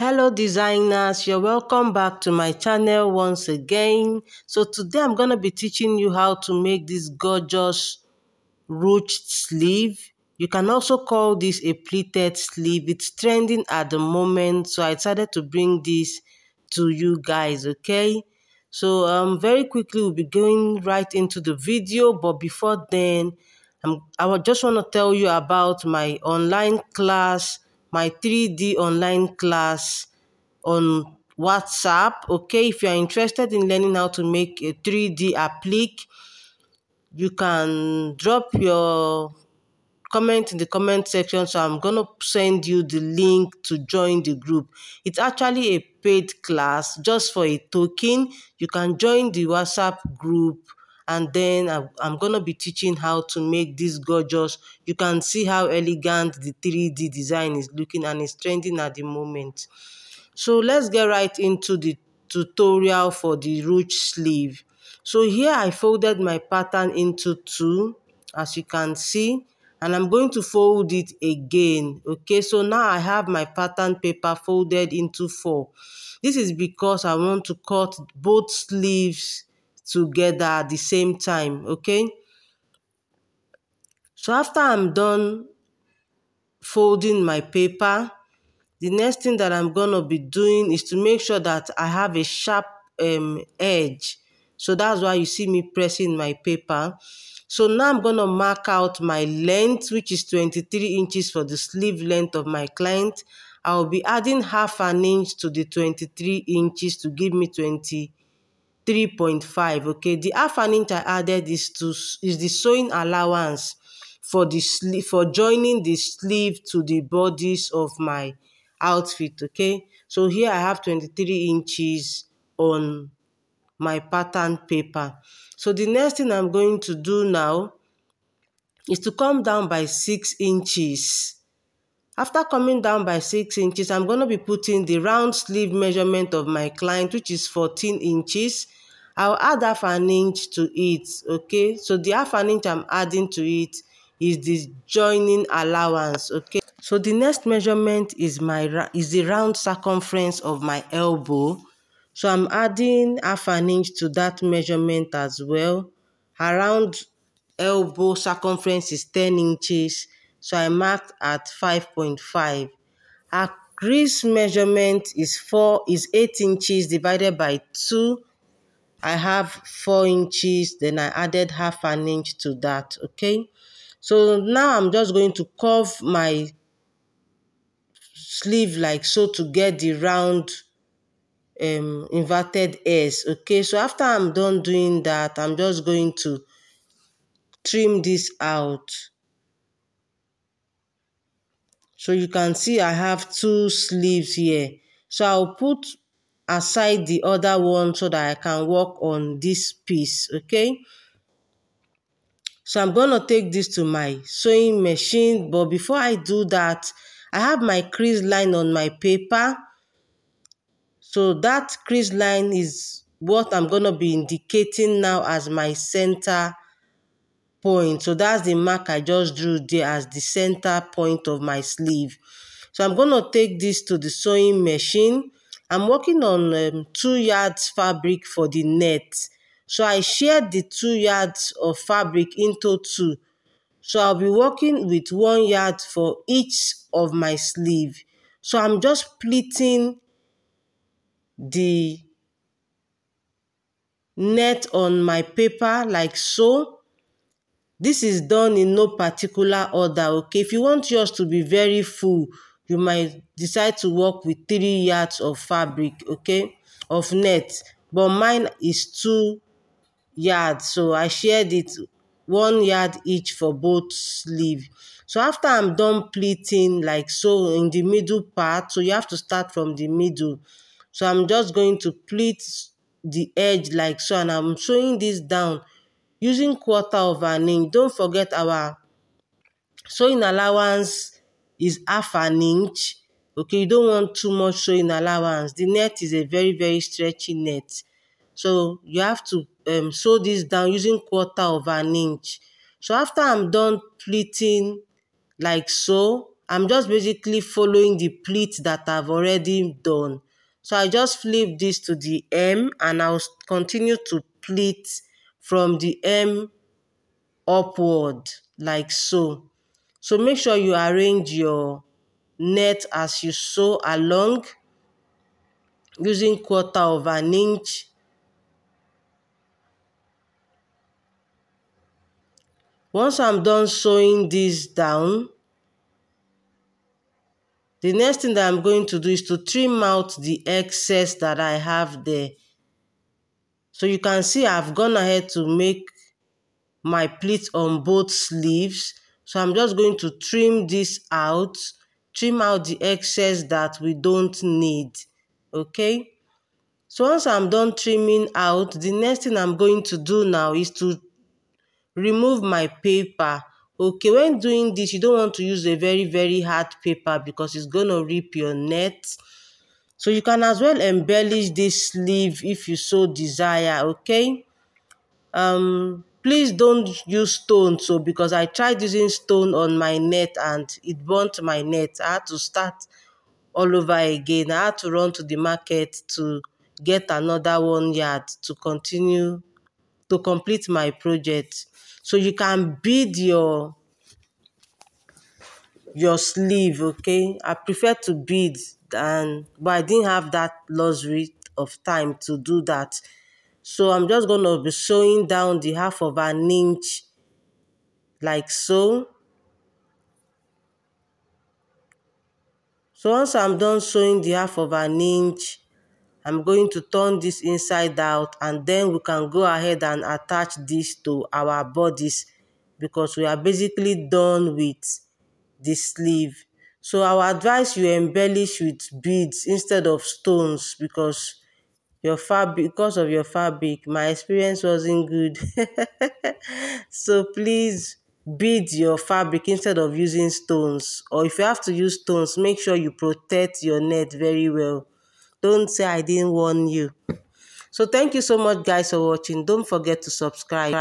Hello designers, you're welcome back to my channel once again. So today I'm going to be teaching you how to make this gorgeous ruched sleeve. You can also call this a pleated sleeve. It's trending at the moment, so I decided to bring this to you guys, okay? So very quickly we'll be going right into the video, but before then, I would just want to tell you about my online class, my 3D online class on WhatsApp. Okay, if you are interested in learning how to make a 3D applique, you can drop your comment in the comment section, so I'm gonna send you the link to join the group. It's actually a paid class just for a token. You can join the WhatsApp group, and then I'm gonna be teaching how to make this gorgeous. You can see how elegant the 3D design is looking, and it's trending at the moment. So let's get right into the tutorial for the ruched sleeve. So here I folded my pattern into two, as you can see, and I'm going to fold it again. Okay, so now I have my pattern paper folded into four. This is because I want to cut both sleeves together at the same time. Okay, so after I'm done folding my paper, the next thing that I'm going to be doing is to make sure that I have a sharp edge. So that's why you see me pressing my paper. So now I'm going to mark out my length, which is 23 inches for the sleeve length of my client. I'll be adding half an inch to the 23 inches to give me 23.5. Okay, the half an inch I added is the sewing allowance for the sleeve, for joining the sleeve to the bodies of my outfit. Okay, so here I have 23 inches on my pattern paper. So the next thing I'm going to do now is to come down by 6 inches. After coming down by 6 inches, I'm going to be putting the round sleeve measurement of my client, which is 14 inches. I'll add half an inch to it. Okay, so the half an inch I'm adding to it is the joining allowance. Okay, so the next measurement is the round circumference of my elbow. So I'm adding half an inch to that measurement as well. Around elbow circumference is 10 inches. So I marked at 5.5. Our crease measurement is 8 inches divided by 2. I have 4 inches, then I added half an inch to that. Okay, so now I'm just going to curve my sleeve like so to get the round inverted S. Okay, so after I'm done doing that, I'm just going to trim this out. So you can see I have two sleeves here. So I'll put aside the other one so that I can work on this piece. Okay, so I'm going to take this to my sewing machine, but before I do that, I have my crease line on my paper. So that crease line is what I'm going to be indicating now as my center point. So that's the mark I just drew there as the center point of my sleeve. So I'm going to take this to the sewing machine. I'm working on 2 yards fabric for the net. So I shared the 2 yards of fabric into two. So I'll be working with 1 yard for each of my sleeve. So I'm just pleating the net on my paper like so. This is done in no particular order. Okay, if you want yours to be very full, you might decide to work with 3 yards of fabric, okay, of net, but mine is 2 yards, so I shared it 1 yard each for both sleeve. So after I'm done pleating like so in the middle part, so you have to start from the middle. So I'm just going to pleat the edge like so, and I'm sewing this down using 1/4 of an inch. Don't forget our sewing allowance is half an inch. Okay, you don't want too much sewing allowance. The net is a very, very stretchy net. So you have to sew this down using 1/4 of an inch. So after I'm done pleating like so, I'm just basically following the pleat that I've already done. So I just flip this to the hem and I'll continue to pleat from the hem upward like so. So make sure you arrange your net as you sew along using 1/4 inch. Once I'm done sewing this down, the next thing that I'm going to do is to trim out the excess that I have there. So you can see I've gone ahead to make my pleat on both sleeves. So I'm just going to trim this out, trim out the excess that we don't need, okay? So once I'm done trimming out, the next thing I'm going to do now is to remove my paper. Okay, when doing this, you don't want to use a very hard paper because it's going to rip your net. So you can as well embellish this sleeve if you so desire, okay? Please don't use stone, so because I tried using stone on my net and it burnt my net. I had to start all over again. I had to run to the market to get another 1 yard to continue to complete my project. So you can bead your sleeve, okay? I prefer to bead, but I didn't have that luxury of time to do that. So I'm just going to be sewing down the 1/2 inch like so. So once I'm done sewing the 1/2 inch, I'm going to turn this inside out and then we can go ahead and attach this to our bodice because we are basically done with the sleeve. So I would advise you embellish with beads instead of stones because of your fabric, my experience wasn't good. So please bead your fabric instead of using stones. Or if you have to use stones, make sure you protect your net very well. Don't say I didn't warn you. So thank you so much guys for watching. Don't forget to subscribe.